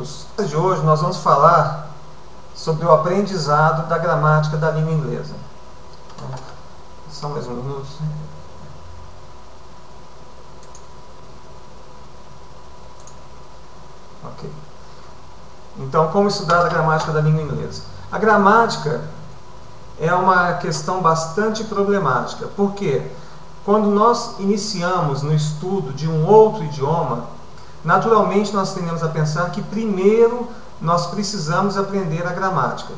estudos. De hoje nós vamos falar sobre o aprendizado da gramática da língua inglesa. Só mais um minuto. Ok. Então, como estudar a gramática da língua inglesa? A gramática é uma questão bastante problemática. Por quê? Quando nós iniciamos no estudo de um outro idioma, naturalmente nós tendemos a pensar que primeiro nós precisamos aprender a gramática.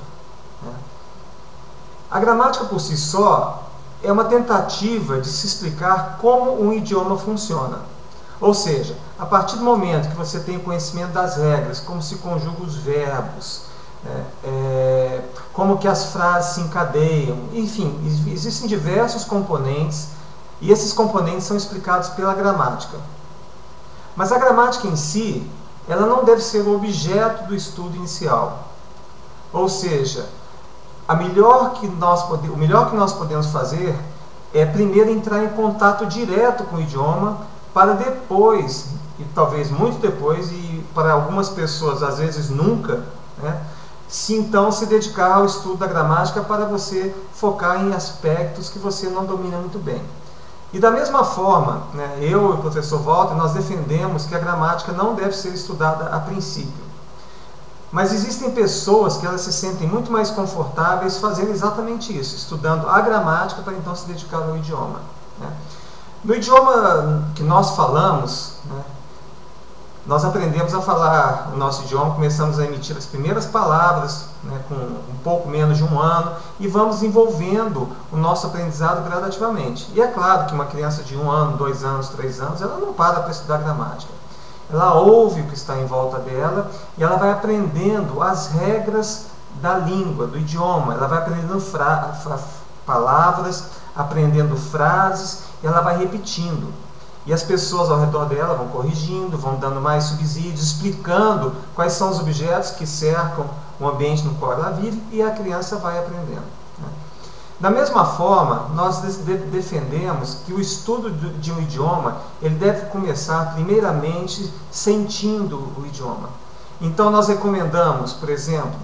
A gramática por si só é uma tentativa de se explicar como um idioma funciona. Ou seja, a partir do momento que você tem conhecimento das regras, como se conjugam os verbos, como que as frases se encadeiam, enfim, existem diversos componentes e esses componentes são explicados pela gramática. Mas a gramática em si, ela não deve ser o objeto do estudo inicial. Ou seja, o melhor que nós podemos fazer é primeiro entrar em contato direto com o idioma, para depois, e talvez muito depois, e para algumas pessoas às vezes nunca, então se dedicar ao estudo da gramática para você focar em aspectos que você não domina muito bem. E da mesma forma, eu e o professor Walter, nós defendemos que a gramática não deve ser estudada a princípio. Mas existem pessoas que elas se sentem muito mais confortáveis fazendo exatamente isso, estudando a gramática para então se dedicar ao idioma. No idioma que nós falamos, nós aprendemos a falar o nosso idioma, começamos a emitir as primeiras palavras com um pouco menos de um ano e vamos desenvolvendo o nosso aprendizado gradativamente. E é claro que uma criança de 1 ano, 2 anos, 3 anos, ela não para estudar gramática. Ela ouve o que está em volta dela e ela vai aprendendo as regras da língua, do idioma. Ela vai aprendendo palavras, aprendendo frases e ela vai repetindo. E as pessoas ao redor dela vão corrigindo, vão dando mais subsídios, explicando quais são os objetos que cercam o ambiente no qual ela vive e a criança vai aprendendo. Da mesma forma, nós defendemos que o estudo de um idioma ele deve começar primeiramente sentindo o idioma. Então nós recomendamos, por exemplo,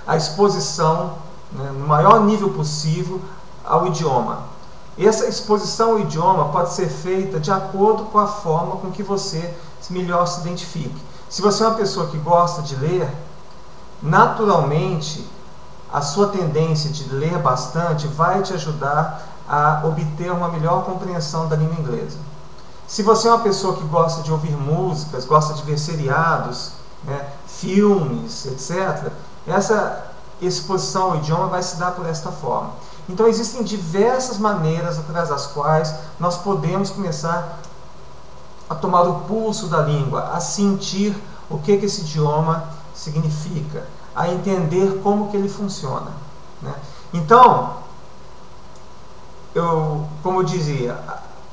a exposição no maior nível possível ao idioma. Essa exposição ao idioma pode ser feita de acordo com a forma com que você melhor se identifique. Se você é uma pessoa que gosta de ler, naturalmente a sua tendência de ler bastante vai te ajudar a obter uma melhor compreensão da língua inglesa. Se você é uma pessoa que gosta de ouvir músicas, gosta de ver seriados, filmes, etc., essa exposição ao idioma vai se dar por esta forma. Então existem diversas maneiras através das quais nós podemos começar a tomar o pulso da língua, a sentir o que esse idioma significa, a entender como que ele funciona. Então, como eu dizia,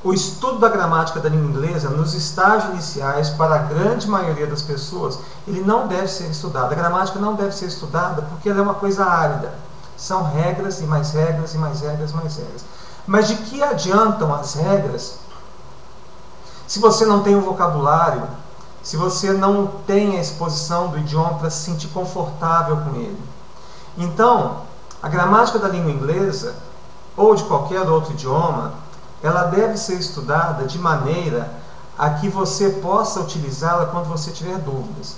o estudo da gramática da língua inglesa, nos estágios iniciais, para a grande maioria das pessoas, ele não deve ser estudado. A gramática não deve ser estudada porque ela é uma coisa árida. São regras e mais regras e mais regras e mais regras. Mas de que adiantam as regras se você não tem um vocabulário, se você não tem a exposição do idioma para se sentir confortável com ele? Então, a gramática da língua inglesa, ou de qualquer outro idioma, ela deve ser estudada de maneira a que você possa utilizá-la quando você tiver dúvidas.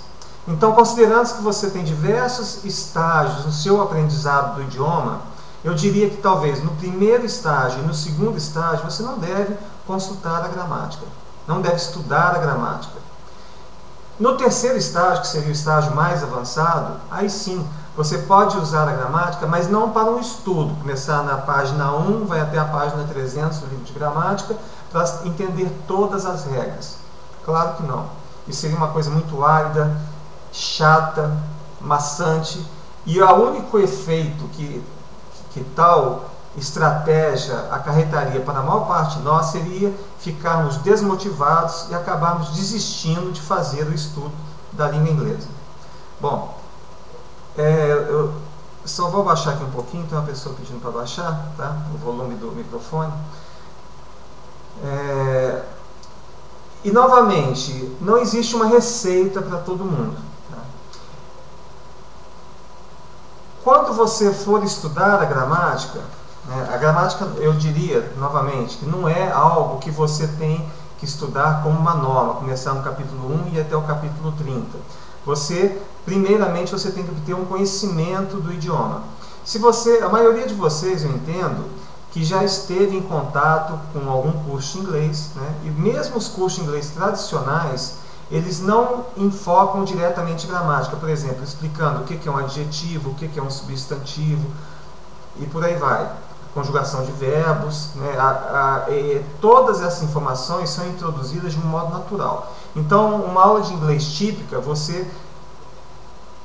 Então, considerando que você tem diversos estágios no seu aprendizado do idioma, eu diria que talvez no primeiro estágio e no segundo estágio você não deve consultar a gramática, não deve estudar a gramática. No terceiro estágio, que seria o estágio mais avançado, aí sim, você pode usar a gramática, mas não para um estudo, começar na página 1, vai até a página 300 do livro de gramática, para entender todas as regras. Claro que não. Isso seria uma coisa muito árida, chata, maçante, e o único efeito que tal estratégia acarretaria para a maior parte de nós seria ficarmos desmotivados e acabarmos desistindo de fazer o estudo da língua inglesa. Bom, eu só vou baixar aqui um pouquinho, tem uma pessoa pedindo para baixar, o volume do microfone. E novamente, não existe uma receita para todo mundo. quando você for estudar a gramática, né, a gramática, eu diria, novamente, que não é algo que você tem que estudar como uma norma, começar no capítulo 1 e até o capítulo 30. Primeiramente, você tem que ter um conhecimento do idioma. A maioria de vocês, eu entendo, que já esteve em contato com algum curso de inglês, né, e mesmo os cursos de inglês tradicionais, eles não enfocam diretamente gramática, por exemplo, explicando o que é um adjetivo, o que é um substantivo, e por aí vai. Conjugação de verbos, né? Todas essas informações são introduzidas de um modo natural. Então, uma aula de inglês típica, você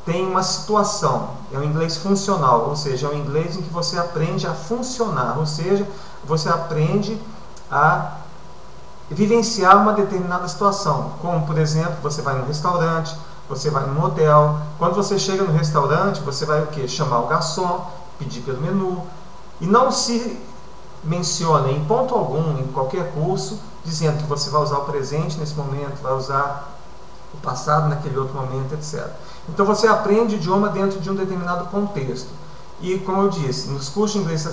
tem uma situação, é um inglês funcional, ou seja, é um inglês em que você aprende a funcionar, ou seja, você aprende a vivenciar uma determinada situação, como, por exemplo, você vai num restaurante, você vai num hotel. Quando você chega no restaurante, você vai o quê? Chamar o garçom, pedir pelo menu, e não se menciona em ponto algum, em qualquer curso, dizendo que você vai usar o presente nesse momento, vai usar o passado naquele outro momento, etc. Então você aprende o idioma dentro de um determinado contexto. E, como eu disse, nos cursos de inglês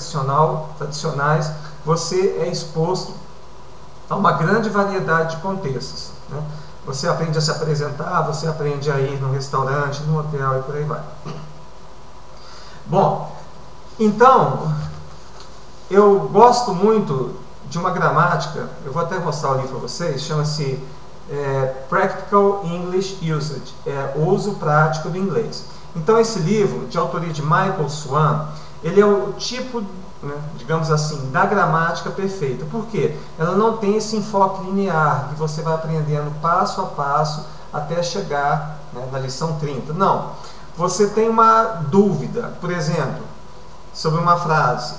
tradicionais, você é exposto a uma grande variedade de contextos, né? Você aprende a se apresentar, você aprende a ir no restaurante, no hotel e por aí vai. Bom, então, eu gosto muito de uma gramática, eu vou até mostrar o livro para vocês, chama-se Practical English Usage, o uso prático do inglês. Então esse livro, de autoria de Michael Swan, ele é o tipo, né, digamos assim, da gramática perfeita. Por quê? Ela não tem esse enfoque linear, que você vai aprendendo passo a passo até chegar, né, na lição 30. Não. Você tem uma dúvida, por exemplo, sobre uma frase,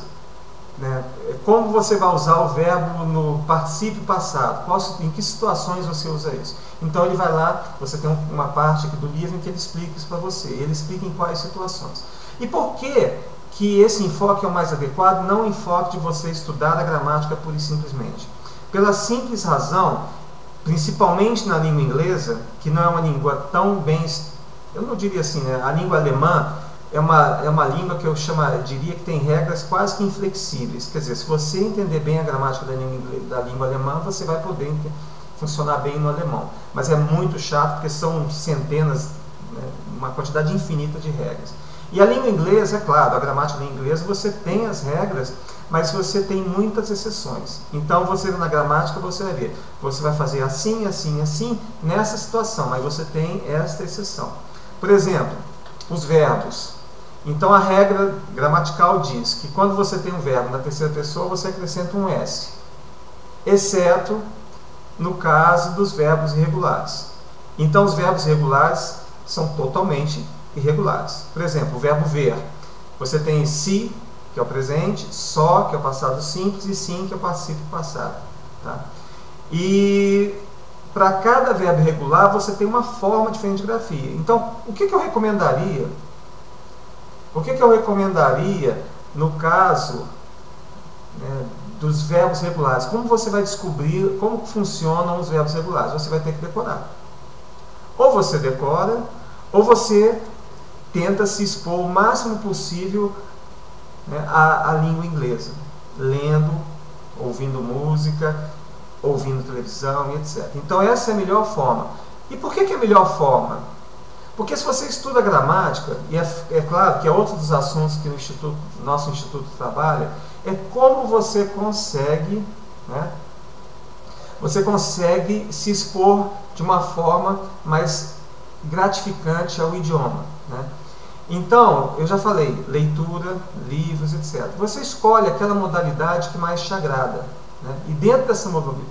né? Como você vai usar o verbo no particípio passado? Em que situações você usa isso? Então ele vai lá, você tem uma parte aqui do livro em que ele explica isso para você. Ele explica em quais situações. E por que esse enfoque é o mais adequado? Não o enfoque de você estudar a gramática pura e simplesmente. Pela simples razão, principalmente na língua inglesa, que não é uma língua tão bem... Eu não diria assim, né? A língua alemã é uma língua que eu diria que tem regras quase que inflexíveis. Quer dizer, se você entender bem a gramática da língua alemã, você vai poder funcionar bem no alemão. Mas é muito chato porque são centenas, né, uma quantidade infinita de regras. E a língua inglesa, é claro, a gramática da inglesa, você tem as regras, mas você tem muitas exceções. Então, na gramática, você vai ver, você vai fazer assim, assim, assim, nessa situação, mas você tem esta exceção. Por exemplo, os verbos. Então a regra gramatical diz que quando você tem um verbo na terceira pessoa, você acrescenta um S, exceto no caso dos verbos irregulares. Então os verbos regulares são totalmente irregulares. Por exemplo, o verbo ver. Você tem se, que é o presente, só, que é o passado simples, e sim, que é o particípio passado. Tá? E para cada verbo irregular, você tem uma forma diferente de grafia. Então, o que eu recomendaria? O que eu recomendaria no caso, né, dos verbos regulares? Como você vai descobrir como funcionam os verbos regulares? Você vai ter que decorar. Ou você decora, ou você tenta se expor o máximo possível, né, à língua inglesa, lendo, ouvindo música, ouvindo televisão e etc. Então essa é a melhor forma. E por que é a melhor forma? Porque se você estuda gramática, e é claro que é outro dos assuntos que nosso instituto trabalha, é como você consegue, né, você consegue se expor de uma forma mais gratificante ao idioma. Né? Então, eu já falei, leitura, livros, etc. Você escolhe aquela modalidade que mais te agrada. Né? E dentro dessa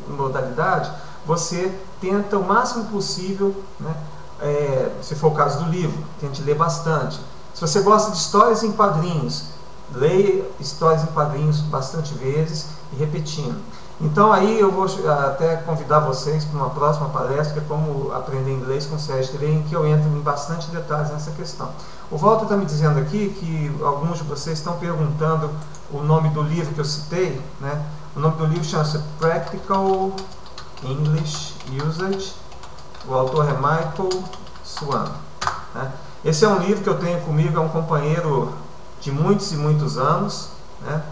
modalidade, você tenta o máximo possível, né, se for o caso do livro, tente ler bastante. Se você gosta de histórias em quadrinhos, leia histórias em quadrinhos bastante vezes e repetindo. Então aí eu vou até convidar vocês para uma próxima palestra, que é como aprender inglês com Sérgio Terei, em que eu entro em bastante detalhes nessa questão. O Walter está me dizendo aqui que alguns de vocês estão perguntando o nome do livro que eu citei, né? O nome do livro chama-se Practical English Usage. O autor é Michael Swan. Né? Esse é um livro que eu tenho comigo, é um companheiro de muitos e muitos anos, né?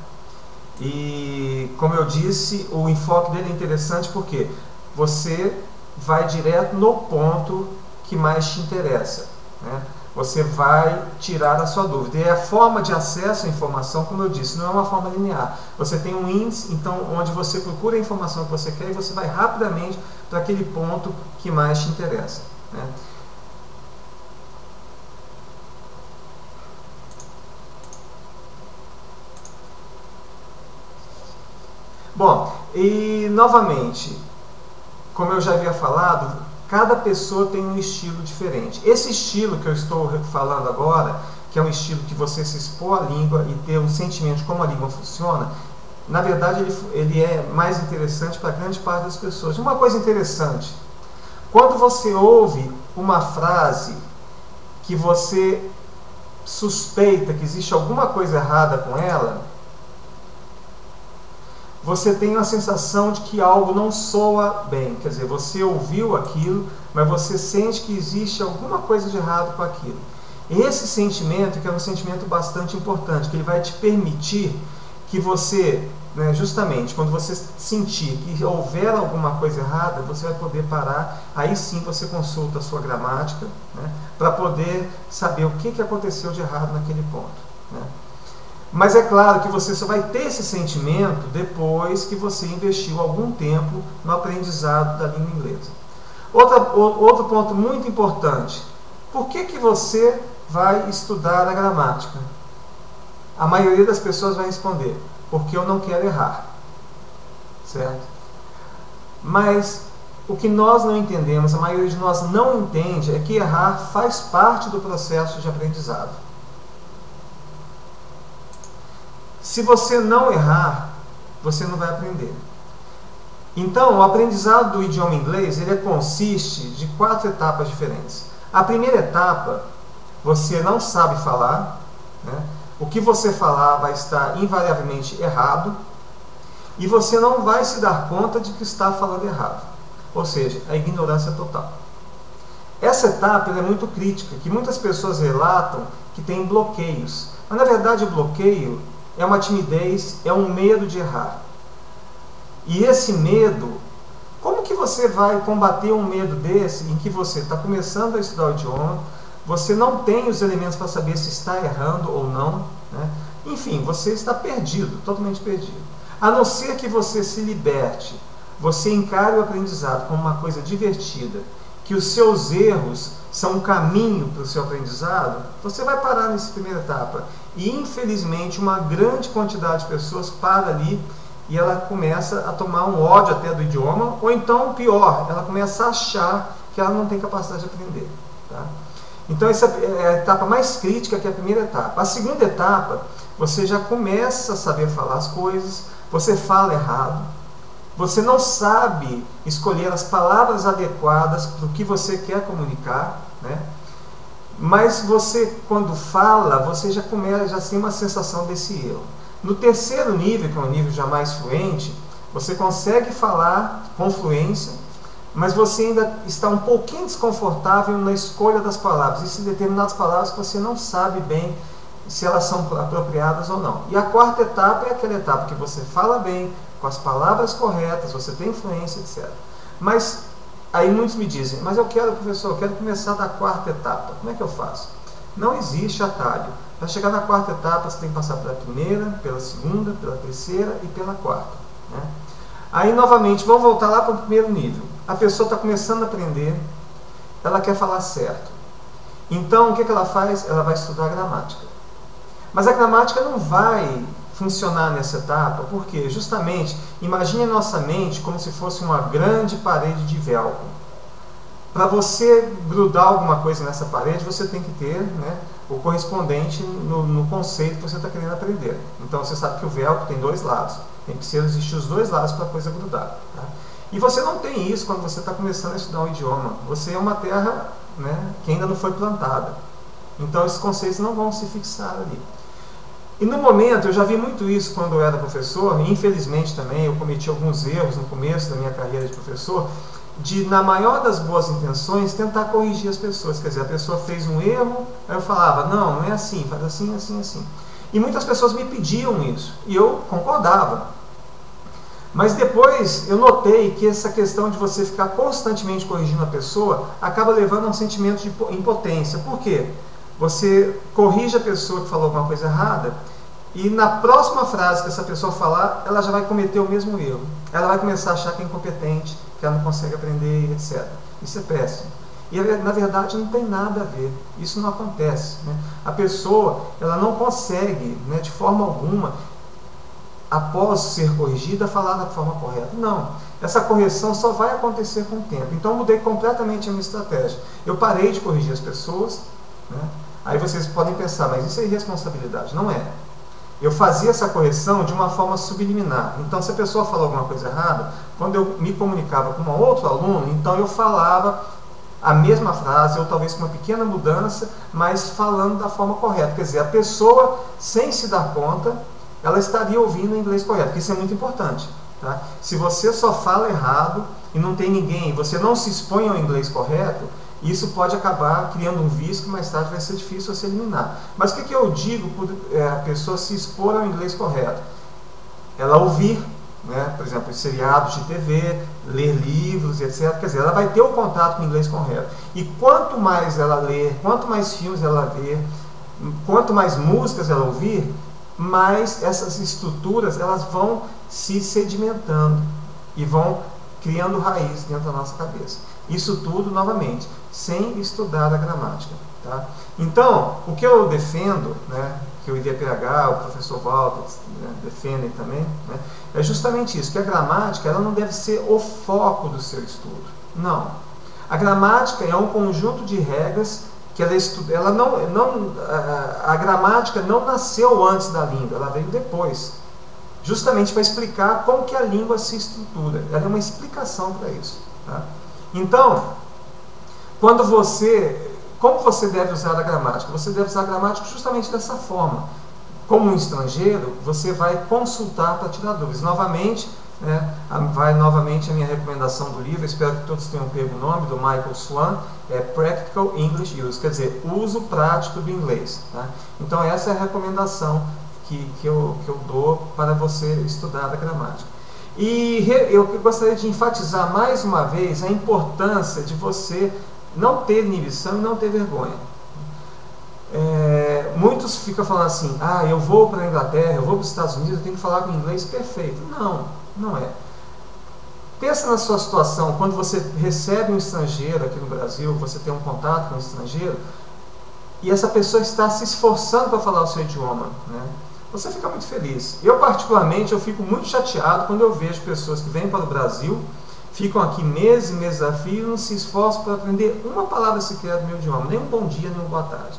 E, como eu disse, o enfoque dele é interessante porque você vai direto no ponto que mais te interessa, né? Você vai tirar a sua dúvida. E a forma de acesso à informação, como eu disse, não é uma forma linear. Você tem um índice, então, onde você procura a informação que você quer e você vai rapidamente para aquele ponto que mais te interessa, né? Bom, e novamente, como eu já havia falado, cada pessoa tem um estilo diferente. Esse estilo que eu estou falando agora, que é um estilo que você se expor à língua e ter um sentimento de como a língua funciona, na verdade ele é mais interessante para grande parte das pessoas. Uma coisa interessante, quando você ouve uma frase que você suspeita que existe alguma coisa errada com ela, você tem a sensação de que algo não soa bem. Quer dizer, você ouviu aquilo, mas você sente que existe alguma coisa de errado com aquilo. Esse sentimento, que é um sentimento bastante importante, que ele vai te permitir que você, né, justamente, quando você sentir que houver alguma coisa errada, você vai poder parar, aí sim você consulta a sua gramática, né, para poder saber o que aconteceu de errado naquele ponto, né. Mas é claro que você só vai ter esse sentimento depois que você investiu algum tempo no aprendizado da língua inglesa. Outro ponto muito importante. Por que você vai estudar a gramática? A maioria das pessoas vai responder, porque eu não quero errar. Certo? Mas o que nós não entendemos, a maioria de nós não entende, é que errar faz parte do processo de aprendizado. Se você não errar, você não vai aprender. Então, o aprendizado do idioma inglês, ele consiste de 4 etapas diferentes. A primeira etapa, você não sabe falar, né? O que você falar vai estar invariavelmente errado, e você não vai se dar conta de que está falando errado. Ou seja, a ignorância total. Essa etapa é muito crítica, que muitas pessoas relatam que tem bloqueios. Mas, na verdade, o bloqueio é uma timidez, é um medo de errar. E esse medo, como que você vai combater um medo desse, em que você está começando a estudar o idioma, você não tem os elementos para saber se está errando ou não, né? Enfim, você está perdido, totalmente perdido. A não ser que você se liberte, você encare o aprendizado como uma coisa divertida, que os seus erros são um caminho para o seu aprendizado, você vai parar nessa primeira etapa. E, infelizmente, uma grande quantidade de pessoas para ali e ela começa a tomar um ódio até do idioma, ou então, pior, ela começa a achar que ela não tem capacidade de aprender. Tá? Então, essa é a etapa mais crítica, que é a primeira etapa. A segunda etapa, você já começa a saber falar as coisas, você fala errado, você não sabe escolher as palavras adequadas para o que você quer comunicar, né? Mas você, quando fala, você já tem uma sensação desse erro. No terceiro nível, que é um nível já mais fluente, você consegue falar com fluência, mas você ainda está um pouquinho desconfortável na escolha das palavras. Existem determinadas palavras que você não sabe bem se elas são apropriadas ou não. E a quarta etapa é aquela etapa que você fala bem, com as palavras corretas, você tem fluência, etc. Mas aí muitos me dizem, mas eu quero, professor, eu quero começar da quarta etapa. Como é que eu faço? Não existe atalho. Para chegar na quarta etapa, você tem que passar pela primeira, pela segunda, pela terceira e pela quarta, né? Aí, novamente, vamos voltar lá para o primeiro nível. A pessoa está começando a aprender, ela quer falar certo. Então, o que ela faz? Ela vai estudar gramática. Mas a gramática não vai funcionar nessa etapa, porque justamente, imagine a nossa mente como se fosse uma grande parede de velcro. Para você grudar alguma coisa nessa parede, você tem que ter, né, o correspondente no conceito que você está querendo aprender. Então, você sabe que o velcro tem 2 lados. Tem que existir os 2 lados para a coisa grudar. Tá? E você não tem isso quando você está começando a estudar um idioma. Você é uma terra, né, que ainda não foi plantada. Então, esses conceitos não vão se fixar ali. E no momento, eu já vi muito isso quando eu era professor, e infelizmente também eu cometi alguns erros no começo da minha carreira de professor, de, na maior das boas intenções, tentar corrigir as pessoas. Quer dizer, a pessoa fez um erro, aí eu falava, não, não é assim, faz assim, assim, assim. E muitas pessoas me pediam isso, e eu concordava. Mas depois eu notei que essa questão de você ficar constantemente corrigindo a pessoa acaba levando a um sentimento de impotência. Por quê? Você corrige a pessoa que falou alguma coisa errada, e na próxima frase que essa pessoa falar, ela já vai cometer o mesmo erro. Ela vai começar a achar que é incompetente, que ela não consegue aprender, etc. Isso é péssimo. E na verdade não tem nada a ver. Isso não acontece, né? A pessoa, ela não consegue, né, de forma alguma, após ser corrigida, falar da forma correta. Não. Essa correção só vai acontecer com o tempo. Então eu mudei completamente a minha estratégia. Eu parei de corrigir as pessoas, né? Aí vocês podem pensar, mas isso é irresponsabilidade. Não é. Eu fazia essa correção de uma forma subliminar. Então, se a pessoa falou alguma coisa errada, quando eu me comunicava com um outro aluno, então eu falava a mesma frase, ou talvez com uma pequena mudança, mas falando da forma correta. Quer dizer, a pessoa, sem se dar conta, ela estaria ouvindo o inglês correto, porque isso é muito importante. Tá? Se você só fala errado e não tem ninguém, você não se expõe ao inglês correto, isso pode acabar criando um vício que mais tarde vai ser difícil você eliminar. Mas o que eu digo por a pessoa se expor ao inglês correto? Ela ouvir, né, por exemplo, seriados de TV, ler livros, etc. Quer dizer, ela vai ter o contato com o inglês correto. E quanto mais ela ler, quanto mais filmes ela ver, quanto mais músicas ela ouvir, mais essas estruturas elas vão se sedimentando e vão criando raiz dentro da nossa cabeça. Isso tudo, novamente, sem estudar a gramática. Tá? Então, o que eu defendo, né, que o IDPH, o professor Walter, né, defendem também, né, é justamente isso, que a gramática ela não deve ser o foco do seu estudo. Não. A gramática é um conjunto de regras que a gramática não nasceu antes da língua, ela veio depois. Justamente para explicar como que a língua se estrutura. Ela é uma explicação para isso. Tá? Então, como você deve usar a gramática? Você deve usar a gramática justamente dessa forma. Como um estrangeiro, você vai consultar para tirar dúvidas. Novamente, né, vai novamente a minha recomendação do livro, espero que todos tenham pego o nome, do Michael Swan, é Practical English Use, quer dizer, uso prático do inglês. Tá? Então essa é a recomendação que eu dou para você estudar a gramática. E eu gostaria de enfatizar mais uma vez a importância de você não ter inibição e não ter vergonha. Muitos ficam falando assim, eu vou para a Inglaterra, eu vou para os Estados Unidos, eu tenho que falar com inglês perfeito. Não, não é. Pensa na sua situação, quando você recebe um estrangeiro aqui no Brasil, você tem um contato com um estrangeiro, e essa pessoa está se esforçando para falar o seu idioma, né? Você fica muito feliz. Eu, particularmente, eu fico muito chateado quando eu vejo pessoas que vêm para o Brasil, ficam aqui meses e meses a fio e não se esforçam para aprender uma palavra sequer do meu idioma, nem um bom dia, nem uma boa tarde.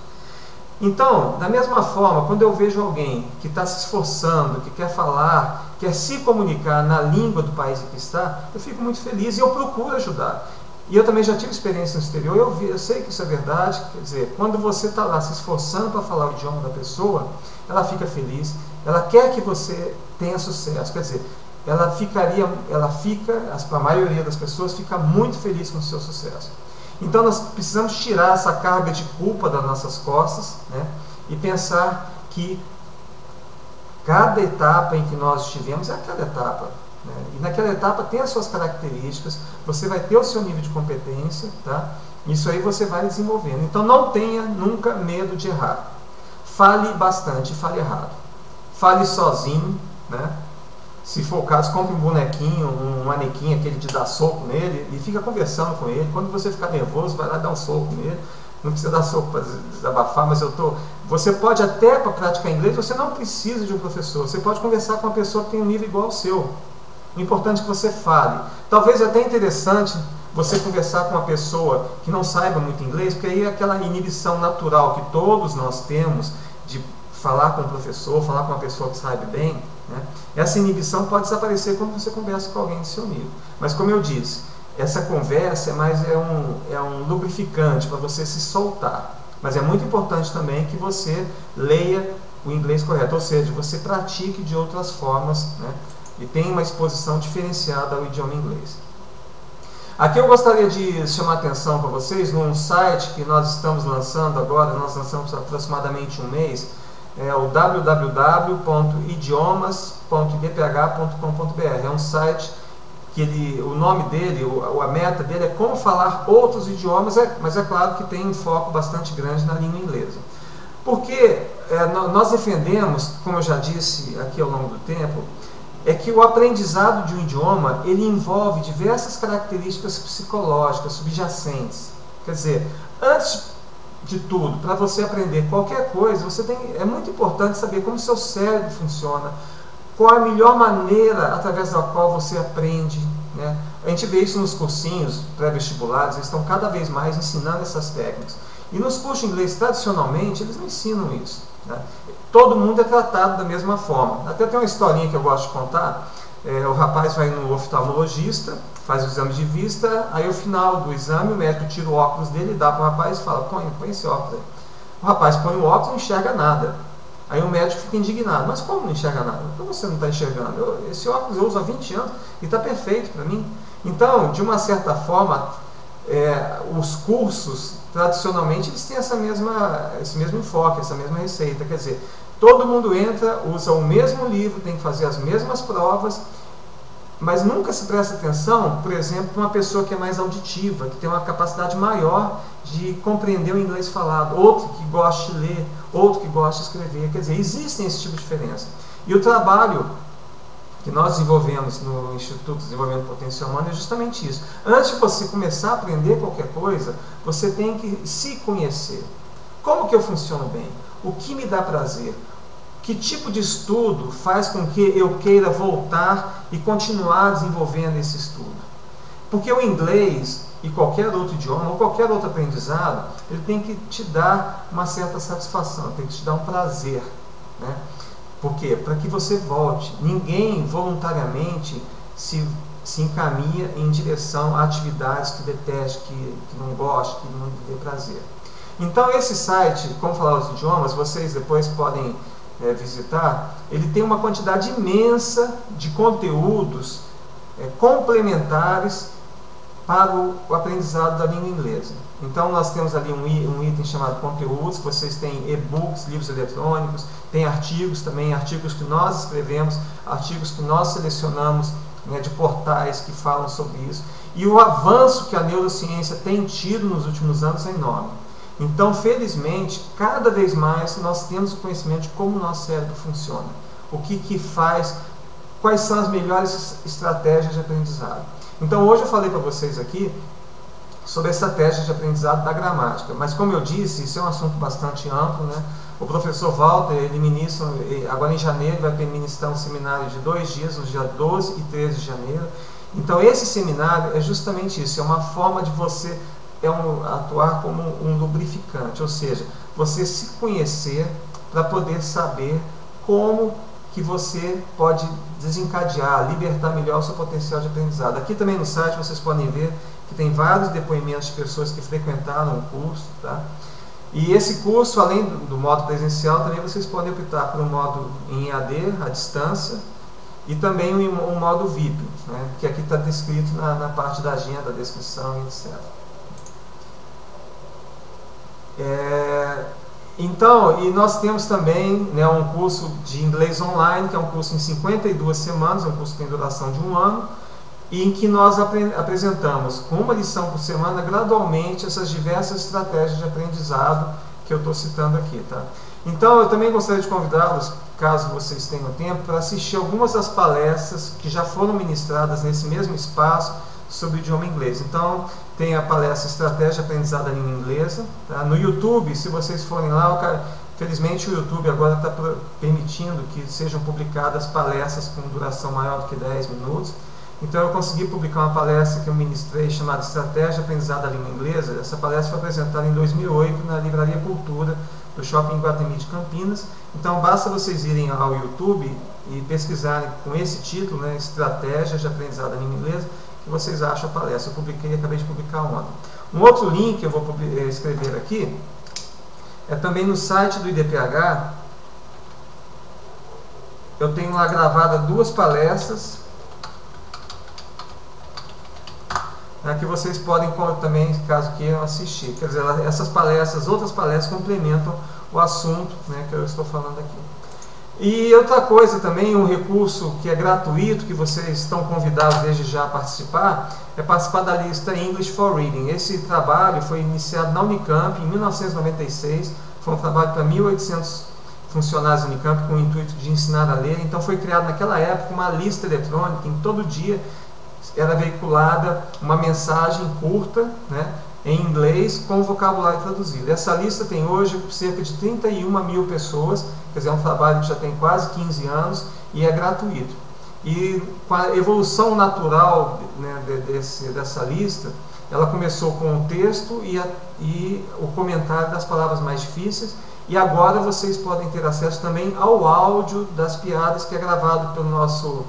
Então, da mesma forma, quando eu vejo alguém que está se esforçando, que quer falar, quer se comunicar na língua do país em que está, eu fico muito feliz e eu procuro ajudar. E eu também já tive experiência no exterior, eu sei que isso é verdade, quer dizer, quando você está lá se esforçando para falar o idioma da pessoa, ela fica feliz, ela quer que você tenha sucesso, quer dizer, a maioria das pessoas fica muito feliz com o seu sucesso. Então nós precisamos tirar essa carga de culpa das nossas costas, né, e pensar que cada etapa em que nós estivemos é aquela etapa. Né, e naquela etapa tem as suas características, você vai ter o seu nível de competência, tá? Isso aí você vai desenvolvendo. Então não tenha nunca medo de errar. Fale bastante, fale errado. Fale sozinho, né? Se for o caso, compre um bonequinho, um manequim, aquele de dar soco nele, e fica conversando com ele. Quando você ficar nervoso, vai lá dar um soco nele. Não precisa dar soco para desabafar, mas você pode até, para praticar inglês, você não precisa de um professor. Você pode conversar com uma pessoa que tem um nível igual ao seu. O importante é que você fale. Talvez até interessante você conversar com uma pessoa que não saiba muito inglês, porque aí é aquela inibição natural que todos nós temos de falar com um professor, falar com uma pessoa que sabe bem, né? Essa inibição pode desaparecer quando você conversa com alguém do seu nível. Mas como eu disse, essa conversa é um lubrificante para você se soltar. Mas é muito importante também que você leia o inglês correto, ou seja, você pratique de outras formas, né? E tenha uma exposição diferenciada ao idioma inglês. Aqui eu gostaria de chamar a atenção para vocês num site que nós estamos lançando agora, nós lançamos aproximadamente um mês, é o www.idiomas.idph.com.br. É um site que o nome dele, a meta dele é como falar outros idiomas, mas é claro que tem um foco bastante grande na língua inglesa. Porque nós defendemos, como eu já disse aqui ao longo do tempo, é que o aprendizado de um idioma, ele envolve diversas características psicológicas subjacentes. Quer dizer, antes de tudo, para você aprender qualquer coisa, é muito importante saber como o seu cérebro funciona, qual a melhor maneira através da qual você aprende, né? A gente vê isso nos cursinhos pré-vestibulares, eles estão cada vez mais ensinando essas técnicas. E nos cursos de inglês, tradicionalmente, eles não ensinam isso, né? Todo mundo é tratado da mesma forma. Até tem uma historinha que eu gosto de contar. O rapaz vai no oftalmologista, faz o exame de vista, aí ao final do exame o médico tira o óculos dele, dá para o rapaz e fala, põe esse óculos aí. O rapaz põe o óculos e não enxerga nada. Aí o médico fica indignado, mas como não enxerga nada? Como você não está enxergando? Esse óculos eu uso há 20 anos e está perfeito para mim. Então, de uma certa forma, os cursos, tradicionalmente, eles têm esse mesmo enfoque, essa mesma receita. Quer dizer, todo mundo entra, usa o mesmo livro, tem que fazer as mesmas provas, mas nunca se presta atenção, por exemplo, para uma pessoa que é mais auditiva, que tem uma capacidade maior de compreender o inglês falado, outro que gosta de ler, outro que gosta de escrever. Quer dizer, existem esse tipo de diferença. E o trabalho que nós desenvolvemos no Instituto de Desenvolvimento Potencial Humano é justamente isso. Antes de você começar a aprender qualquer coisa, você tem que se conhecer. Como que eu funciono bem? O que me dá prazer? Que tipo de estudo faz com que eu queira voltar e continuar desenvolvendo esse estudo? Porque o inglês e qualquer outro idioma, ou qualquer outro aprendizado, ele tem que te dar uma certa satisfação, tem que te dar um prazer, né? Por quê? Para que você volte. Ninguém voluntariamente se encaminha em direção a atividades que deteste, que não gosta, que não dê prazer. Então esse site, Como Falar os Idiomas, vocês depois podem visitar, ele tem uma quantidade imensa de conteúdos complementares para o aprendizado da língua inglesa. Então nós temos ali um item chamado conteúdos, vocês têm e-books, livros eletrônicos, tem artigos também, artigos que nós escrevemos, artigos que nós selecionamos, né, de portais que falam sobre isso. E o avanço que a neurociência tem tido nos últimos anos é enorme. Então, felizmente, cada vez mais nós temos o conhecimento de como o nosso cérebro funciona, o que faz, quais são as melhores estratégias de aprendizado. Então, hoje eu falei para vocês aqui sobre a estratégia de aprendizado da gramática, mas como eu disse, isso é um assunto bastante amplo, né? O professor Walter, ele ministra, agora em janeiro, vai ministrar um seminário de 2 dias, nos dias 12 e 13 de janeiro. Então, esse seminário é justamente isso, é uma forma de você atuar como um lubrificante, ou seja, você se conhecer para poder saber como que você pode desencadear, libertar melhor o seu potencial de aprendizado. Aqui também no site vocês podem ver que tem vários depoimentos de pessoas que frequentaram o curso, tá? E esse curso, além do modo presencial, também vocês podem optar por um modo em EAD, à distância, e também um modo VIP, né? Que aqui está descrito na parte da agenda, da descrição, etc. Então, e nós temos também, né, um curso de inglês online, que é um curso em 52 semanas, é um curso que tem duração de 1 ano, e em que nós apresentamos com uma lição por semana, gradualmente, essas diversas estratégias de aprendizado que eu estou citando aqui, tá? Então, eu também gostaria de convidá-los, caso vocês tenham tempo, para assistir algumas das palestras que já foram ministradas nesse mesmo espaço sobre o idioma inglês. Então, tem a palestra Estratégia de Aprendizado da Língua Inglesa, tá? No YouTube, se vocês forem lá, felizmente o YouTube agora está permitindo que sejam publicadas palestras com duração maior do que 10 minutos. Então eu consegui publicar uma palestra que eu ministrei chamada Estratégia de Aprendizado da Língua Inglesa. Essa palestra foi apresentada em 2008 na Livraria Cultura do Shopping Guatemi de Campinas. Então basta vocês irem ao YouTube e pesquisarem com esse título, né, Estratégia de Aprendizado da Língua Inglesa, que vocês acham a palestra. Eu acabei de publicar ontem. Um outro link que eu vou escrever aqui é também no site do IDPH. Eu tenho lá gravada 2 palestras, que vocês podem também, caso queiram, assistir. Quer dizer, essas palestras, outras palestras complementam o assunto, né, que eu estou falando aqui. E outra coisa também, um recurso que é gratuito, que vocês estão convidados desde já a participar, é participar da lista English for Reading. Esse trabalho foi iniciado na Unicamp em 1996, foi um trabalho para 1.800 funcionários da Unicamp com o intuito de ensinar a ler. Então foi criado naquela época uma lista eletrônica, em todo dia era veiculada uma mensagem curta, né, em inglês com vocabulário traduzido. Essa lista tem hoje cerca de 31.000 pessoas, quer dizer, é um trabalho que já tem quase 15 anos e é gratuito. E com a evolução natural, né, dessa lista, ela começou com o texto e o comentário das palavras mais difíceis, e agora vocês podem ter acesso também ao áudio das piadas, que é gravado pelo nosso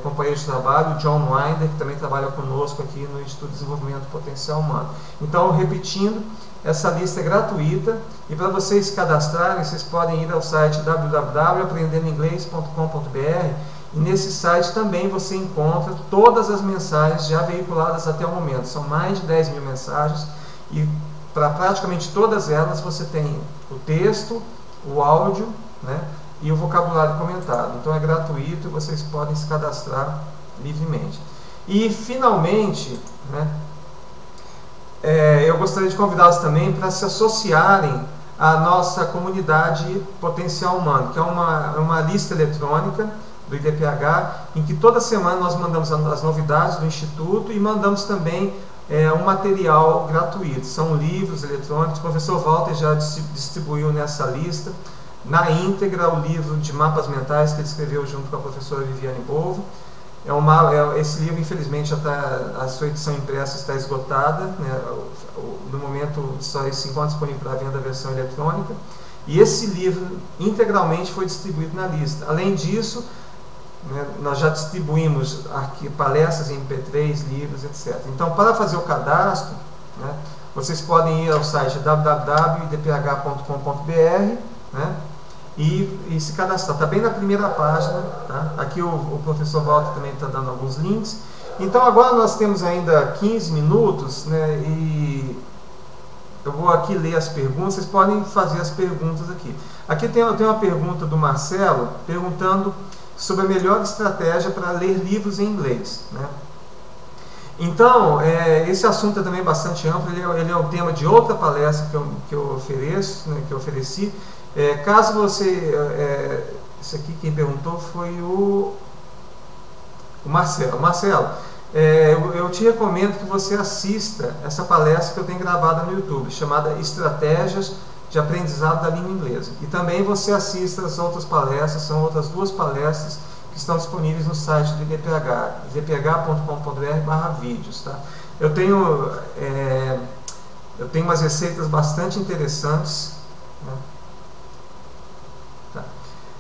companheiro de trabalho, John Winder, que também trabalha conosco aqui no Instituto de Desenvolvimento Potencial Humano. Então, repetindo, essa lista é gratuita, e para vocês se cadastrarem, vocês podem ir ao site www.aprendendoinglês.com.br, e nesse site também você encontra todas as mensagens já veiculadas até o momento. São mais de 10.000 mensagens, e para praticamente todas elas você tem o texto, o áudio, né, e o vocabulário comentado. Então é gratuito e vocês podem se cadastrar livremente. E finalmente, né, eu gostaria de convidá-los também para se associarem à nossa comunidade Potencial Humano, que é uma lista eletrônica do IDPH, em que toda semana nós mandamos as novidades do Instituto e mandamos também um material gratuito. São livros eletrônicos. O professor Walter já distribuiu nessa lista na íntegra o livro de mapas mentais que ele escreveu junto com a professora Viviane Bovo. Esse livro, infelizmente, a sua edição impressa está esgotada, né? No momento só se encontra disponível para venda a versão eletrônica, e esse livro integralmente foi distribuído na lista. Além disso, né, nós já distribuímos aqui palestras em MP3, livros, etc. Então, para fazer o cadastro, né, vocês podem ir ao site www.idph.com.br, né, e se cadastrar. Está bem na primeira página. Tá? Aqui o professor Walter também está dando alguns links. Então agora nós temos ainda 15 minutos, né, e eu vou aqui ler as perguntas. Vocês podem fazer as perguntas aqui. Aqui tem uma pergunta do Marcelo, perguntando sobre a melhor estratégia para ler livros em inglês, né? Então, esse assunto é também bastante amplo. Ele é o tema de outra palestra que eu ofereço, né, que eu ofereci. Caso você... esse aqui quem perguntou foi o Marcelo. Marcelo, eu te recomendo que você assista essa palestra que eu tenho gravada no YouTube, chamada Estratégias de Aprendizado da Língua Inglesa. E também você assista as outras palestras, são outras 2 palestras que estão disponíveis no site do IDPH, idph.com.br/vídeos. Tá? Eu tenho umas receitas bastante interessantes, né? Tá.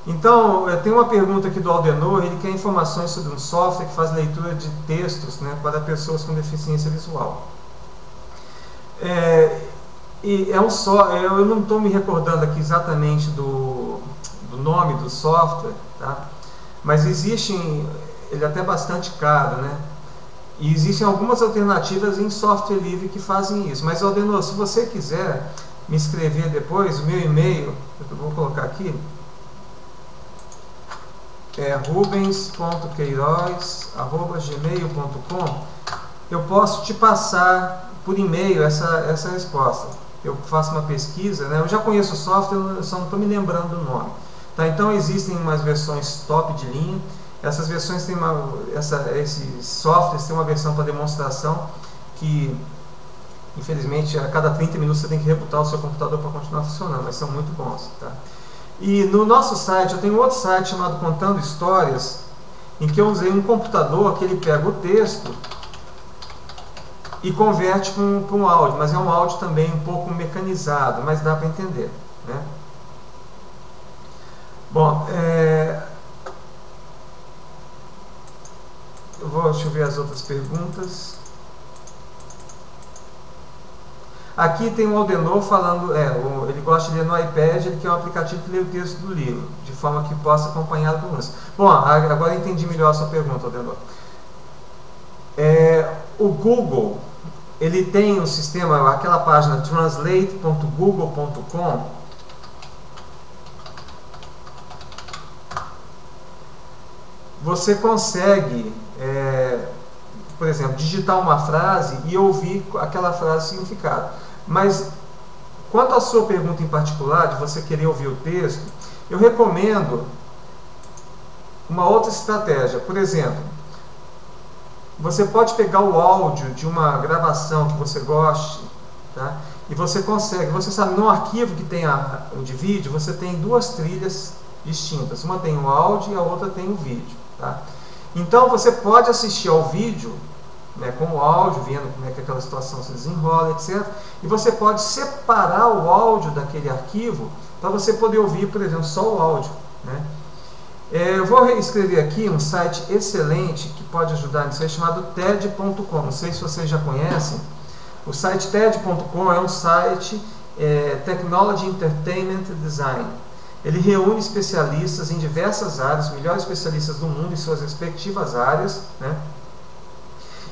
Então, tem uma pergunta aqui do Aldenor. Ele quer informações sobre um software que faz leitura de textos, né, para pessoas com deficiência visual. E eu não estou me recordando aqui exatamente do nome do software, tá? Mas ele é até bastante caro, né? E existem algumas alternativas em software livre que fazem isso. Mas, Aldenor, se você quiser me escrever depois, o meu e-mail, eu vou colocar aqui, é rubens.queiroz@gmail.com. Eu posso te passar por e-mail essa resposta. Eu faço uma pesquisa, né? Eu já conheço o software, só não estou me lembrando do nome. Tá? Então existem umas versões top de linha. Essas versões têm esses softwares têm uma versão para demonstração que, infelizmente, a cada 30 minutos você tem que rebootar o seu computador para continuar funcionando, mas são muito bons. Tá? E no nosso site, eu tenho outro site chamado Contando Histórias, em que eu usei um computador que ele pega o texto e converte para um áudio, mas é um áudio também um pouco mecanizado, mas dá para entender, né? Bom, deixa eu ver as outras perguntas. Aqui tem o Aldenor falando, ele gosta de ler no iPad, ele quer um aplicativo que lê o texto do livro, de forma que possa acompanhar a pronúncia. Bom, agora eu entendi melhor a sua pergunta, Aldenor. O Google, ele tem um sistema, aquela página translate.google.com, você consegue, por exemplo, digitar uma frase e ouvir aquela frase significado. Mas, quanto à sua pergunta em particular, de você querer ouvir o texto, eu recomendo uma outra estratégia. Por exemplo, você pode pegar o áudio de uma gravação que você goste, tá? E você consegue, você sabe, no arquivo que tem o de vídeo, você tem duas trilhas distintas. Uma tem o áudio e a outra tem o vídeo, tá? Então você pode assistir ao vídeo, né, com o áudio, vendo como é que aquela situação se desenrola, etc. E você pode separar o áudio daquele arquivo para você poder ouvir, por exemplo, só o áudio, né? Eu vou escrever aqui um site excelente que pode ajudar nisso, chamado TED.com. Não sei se vocês já conhecem. O site TED.com é um site Technology Entertainment Design. Ele reúne especialistas em diversas áreas, melhores especialistas do mundo em suas respectivas áreas, né?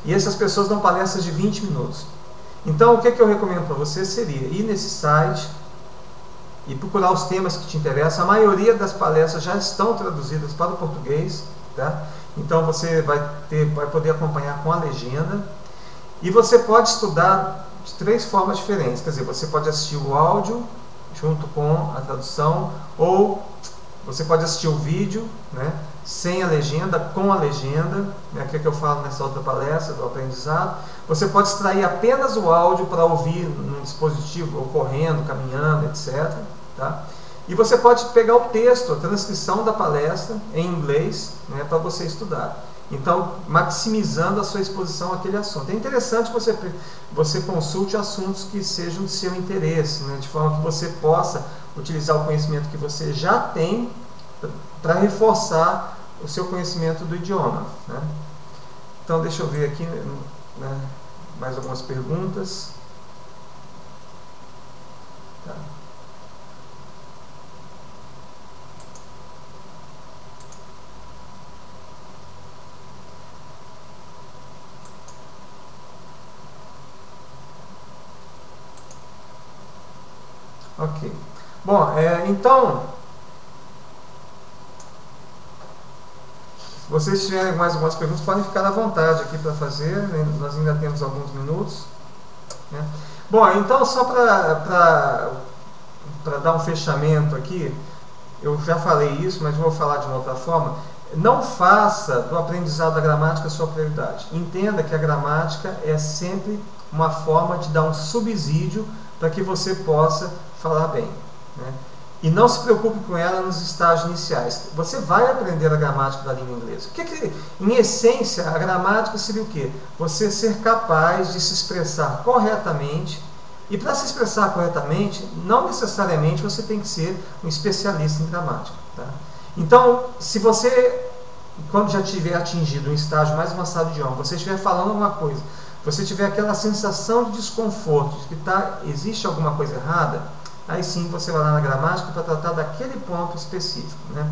E essas pessoas dão palestras de 20 minutos. Então, o que eu recomendo para você seria ir nesse site e procurar os temas que te interessam. A maioria das palestras já estão traduzidas para o português, tá? Então você vai poder acompanhar com a legenda. E você pode estudar de 3 formas diferentes. Quer dizer, você pode assistir o áudio junto com a tradução, ou você pode assistir o vídeo, né, sem a legenda, com a legenda, né, que é que eu falo nessa outra palestra do aprendizado. Você pode extrair apenas o áudio para ouvir no dispositivo, ou correndo, caminhando, etc. Tá? E você pode pegar o texto, a transcrição da palestra em inglês, né, para você estudar. Então, maximizando a sua exposição àquele assunto. É interessante que você consulte assuntos que sejam de seu interesse, né, de forma que você possa utilizar o conhecimento que você já tem para reforçar o seu conhecimento do idioma, né? Então, deixa eu ver aqui, né, mais algumas perguntas. Tá. Ok. Bom, então, se vocês tiverem mais algumas perguntas, podem ficar à vontade aqui para fazer, né? Nós ainda temos alguns minutos, né? Bom, então, só para dar um fechamento aqui, eu já falei isso, mas vou falar de uma outra forma. Não faça do aprendizado da gramática a sua prioridade. Entenda que a gramática é sempre uma forma de dar um subsídio para que você possa falar bem, né? E não se preocupe com ela nos estágios iniciais. Você vai aprender a gramática da língua inglesa. Em essência, a gramática seria o quê? Você ser capaz de se expressar corretamente. E para se expressar corretamente, não necessariamente você tem que ser um especialista em gramática, tá? Então, se você, quando já tiver atingido um estágio mais avançado de idioma, você estiver falando alguma coisa, você tiver aquela sensação de desconforto, de que existe alguma coisa errada, aí sim você vai lá na gramática para tratar daquele ponto específico, né?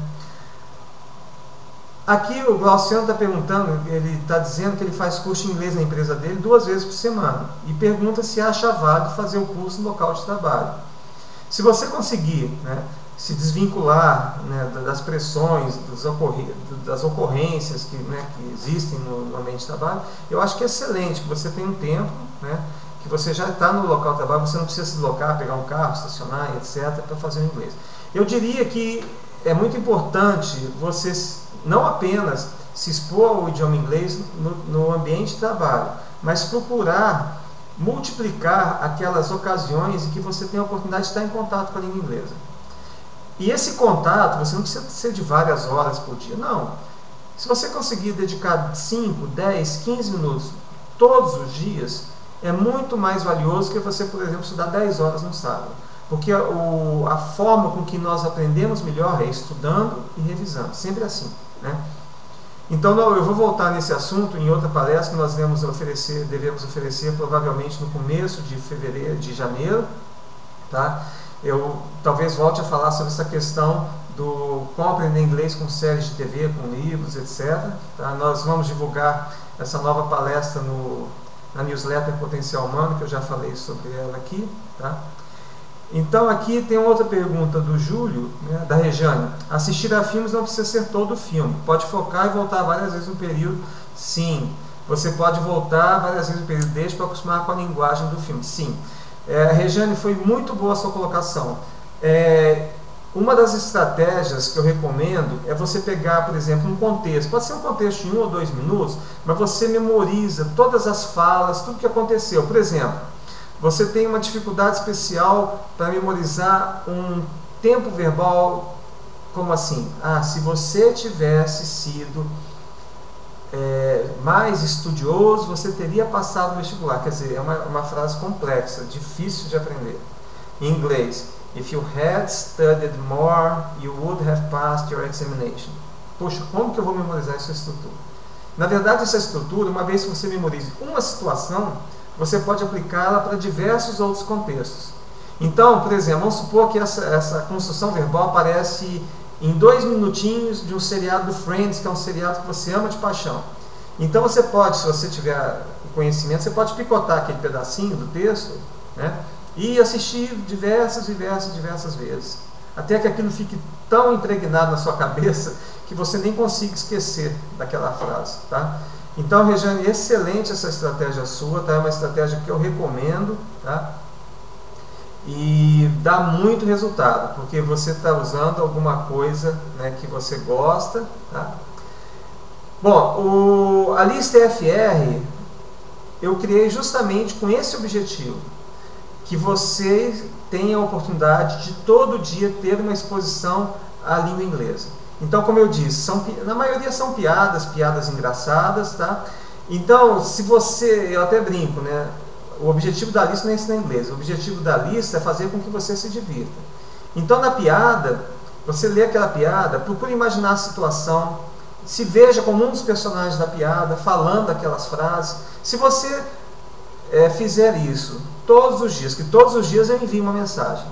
Aqui o Glauciano está perguntando, ele está dizendo que ele faz curso de inglês na empresa dele 2 vezes por semana e pergunta se acha válido fazer o curso no local de trabalho. Se você conseguir, né, se desvincular, né, das pressões, das ocorrências que existem no ambiente de trabalho, eu acho que é excelente, que você tem um tempo, né, que você já está no local de trabalho, você não precisa se deslocar, pegar um carro, estacionar, etc., para fazer o inglês. Eu diria que é muito importante você não apenas se expor ao idioma inglês no ambiente de trabalho, mas procurar multiplicar aquelas ocasiões em que você tem a oportunidade de estar em contato com a língua inglesa. E esse contato, você não precisa ser de várias horas por dia, não. Se você conseguir dedicar 5, 10, 15 minutos todos os dias, é muito mais valioso que você, por exemplo, estudar 10 horas no sábado. Porque a forma com que nós aprendemos melhor é estudando e revisando, sempre assim, né? Então, eu vou voltar nesse assunto em outra palestra que nós devemos oferecer provavelmente no começo de janeiro, tá? Eu talvez volte a falar sobre essa questão do como aprender inglês com séries de TV, com livros, etc. Tá? Nós vamos divulgar essa nova palestra na newsletter Potencial Humano, que eu já falei sobre ela aqui, tá? Então aqui tem outra pergunta do Júlio, né, da Rejane. Assistir a filmes não precisa ser todo o filme. Pode focar e voltar várias vezes no período? Sim. Você pode voltar várias vezes no período desde para acostumar com a linguagem do filme? Sim. Rejane, foi muito boa a sua colocação. Uma das estratégias que eu recomendo é você pegar, por exemplo, um contexto. Pode ser um contexto de 1 ou 2 minutos, mas você memoriza todas as falas, tudo que aconteceu. Por exemplo, você tem uma dificuldade especial para memorizar um tempo verbal, como assim? Se você tivesse sido mais estudioso, você teria passado no vestibular. Quer dizer, é uma frase complexa, difícil de aprender. Em inglês, if you had studied more, you would have passed your examination. Poxa, como que eu vou memorizar essa estrutura? Na verdade, essa estrutura, uma vez que você memorize uma situação, você pode aplicá-la para diversos outros contextos. Então, por exemplo, vamos supor que essa construção verbal aparece em 2 minutinhos de um seriado do Friends, que é um seriado que você ama de paixão. Então você pode, se você tiver conhecimento, você pode picotar aquele pedacinho do texto, né, e assistir diversas vezes, até que aquilo fique tão impregnado na sua cabeça que você nem consiga esquecer daquela frase, tá? Então, Rejane, excelente essa estratégia sua, tá? É uma estratégia que eu recomendo, tá? E dá muito resultado, porque você está usando alguma coisa, né, que você gosta, tá? Bom, a lista FR eu criei justamente com esse objetivo, que você tenha a oportunidade de todo dia ter uma exposição à língua inglesa. Então, como eu disse, na maioria são piadas engraçadas, tá? Então, se você, eu até brinco, né? O objetivo da lista não é ensinar inglês, o objetivo da lista é fazer com que você se divirta. Então, na piada, você lê aquela piada, procure imaginar a situação, se veja como um dos personagens da piada, falando aquelas frases. Se você fizer isso todos os dias, que todos os dias eu envio uma mensagem,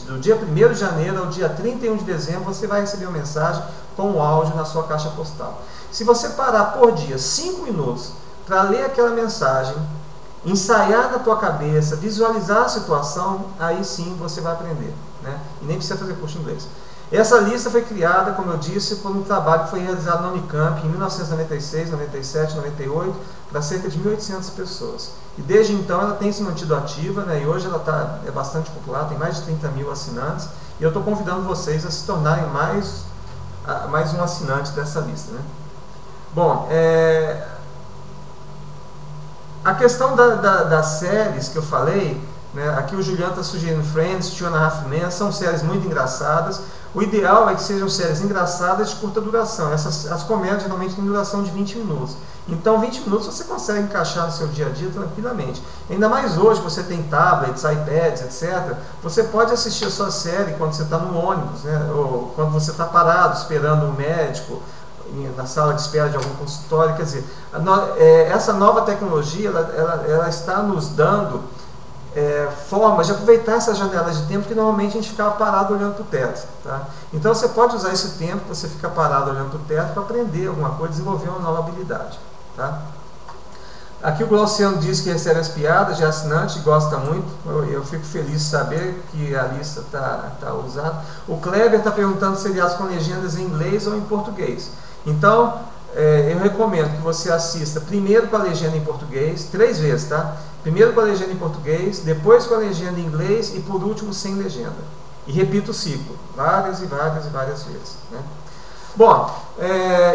do dia 1º de janeiro ao dia 31 de dezembro, você vai receber uma mensagem com o áudio na sua caixa postal. Se você parar por dia 5 minutos para ler aquela mensagem, ensaiar na tua cabeça, visualizar a situação, aí sim você vai aprender, né? E nem precisa fazer curso de inglês. Essa lista foi criada, como eu disse, por um trabalho que foi realizado na Unicamp em 1996, 97, 98, para cerca de 1.800 pessoas. E desde então ela tem se mantido ativa, né? E hoje ela é bastante popular, tem mais de 30 mil assinantes, e eu estou convidando vocês a se tornarem mais um assinante dessa lista, né? Bom, a questão das séries que eu falei, né? Aqui o Juliano está sugerindo Friends, Two and a Half Men, são séries muito engraçadas. O ideal é que sejam séries engraçadas de curta duração. As comédias geralmente têm duração de 20 minutos. Então 20 minutos você consegue encaixar no seu dia a dia tranquilamente. Ainda mais hoje, você tem tablets, iPads, etc. Você pode assistir a sua série quando você está no ônibus, né? Ou quando você está parado esperando um médico, na sala de espera de algum consultório. Quer dizer, essa nova tecnologia ela está nos dando formas de aproveitar essas janelas de tempo que normalmente a gente ficava parado olhando para o teto, tá? Então você pode usar esse tempo que você fica parado olhando para o teto para aprender alguma coisa, desenvolver uma nova habilidade, tá? Aqui o Glauciano diz que recebe as piadas de assinante, gosta muito. Eu fico feliz de saber que a lista está usada. O Kleber está perguntando se ele as com legendas em inglês ou em português. Então, eu recomendo que você assista primeiro com a legenda em português, 3 vezes, tá? Primeiro com a legenda em português, depois com a legenda em inglês e por último sem legenda. E repita o ciclo, várias vezes, né? Bom,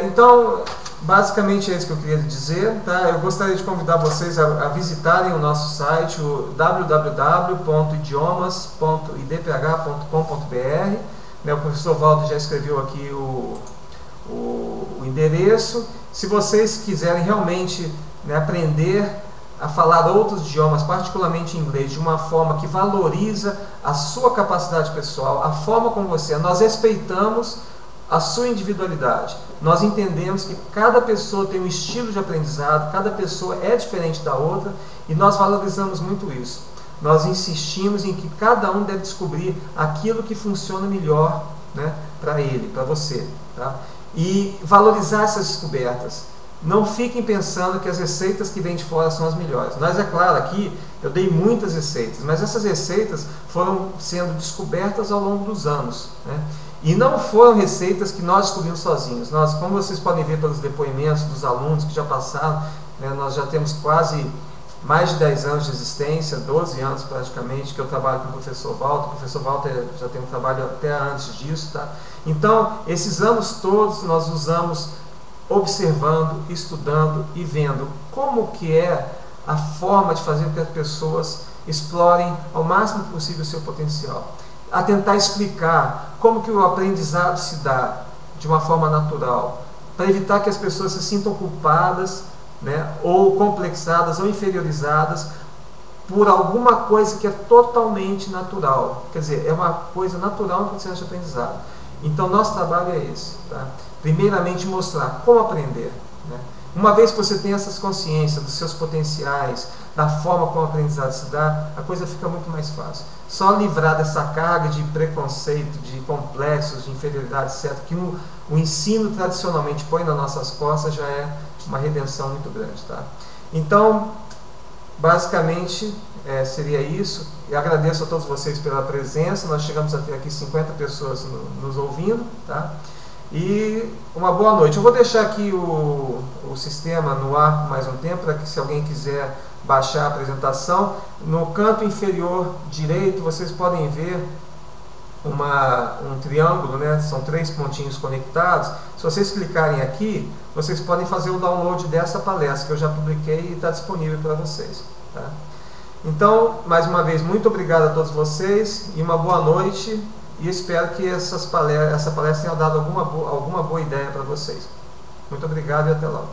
então, basicamente é isso que eu queria dizer, tá? Eu gostaria de convidar vocês a visitarem o nosso site, o www.idiomas.idph.com.br, né? O professor Valdo já escreveu aqui o endereço. Se vocês quiserem realmente, né, aprender a falar outros idiomas, particularmente inglês, de uma forma que valoriza a sua capacidade pessoal, a forma como você é, nós respeitamos a sua individualidade. Nós entendemos que cada pessoa tem um estilo de aprendizado, cada pessoa é diferente da outra, e nós valorizamos muito isso. Nós insistimos em que cada um deve descobrir aquilo que funciona melhor, né, para ele, para você, tá? E valorizar essas descobertas. Não fiquem pensando que as receitas que vêm de fora são as melhores. Nós, é claro, aqui Eu dei muitas receitas, mas essas receitas foram sendo descobertas ao longo dos anos, né? E não foram receitas que nós descobrimos sozinhos. Nós, como vocês podem ver pelos depoimentos dos alunos que já passaram, né, nós já temos quase mais de 10 anos de existência, 12 anos praticamente, que eu trabalho com o professor Walter. O professor Walter já tem um trabalho até antes disso, tá? Então, esses anos todos nós usamos observando, estudando e vendo como que é a forma de fazer com que as pessoas explorem ao máximo possível o seu potencial. A tentar explicar como que o aprendizado se dá de uma forma natural, para evitar que as pessoas se sintam culpadas, né, ou complexadas ou inferiorizadas por alguma coisa que é totalmente natural. Quer dizer, é uma coisa natural no processo de aprendizado. Então, nosso trabalho é esse, tá? Primeiramente, mostrar como aprender, né? Uma vez que você tem essas consciências dos seus potenciais, da forma como o aprendizado se dá, a coisa fica muito mais fácil. Só livrar dessa carga de preconceito, de complexos, de inferioridade, etc., que o ensino tradicionalmente põe nas nossas costas, já é uma redenção muito grande, tá? Então, basicamente, seria isso. Eu agradeço a todos vocês pela presença. Nós chegamos a ter aqui 50 pessoas nos ouvindo, tá? E uma boa noite. Eu vou deixar aqui o sistema no ar por mais um tempo, para que, se alguém quiser baixar a apresentação, no canto inferior direito vocês podem ver um triângulo, né? São 3 pontinhos conectados. Se vocês clicarem aqui, vocês podem fazer o download dessa palestra que eu já publiquei e está disponível para vocês, tá? Então, mais uma vez, muito obrigado a todos vocês e uma boa noite. E espero que essa palestra tenha dado alguma boa ideia para vocês. Muito obrigado e até logo.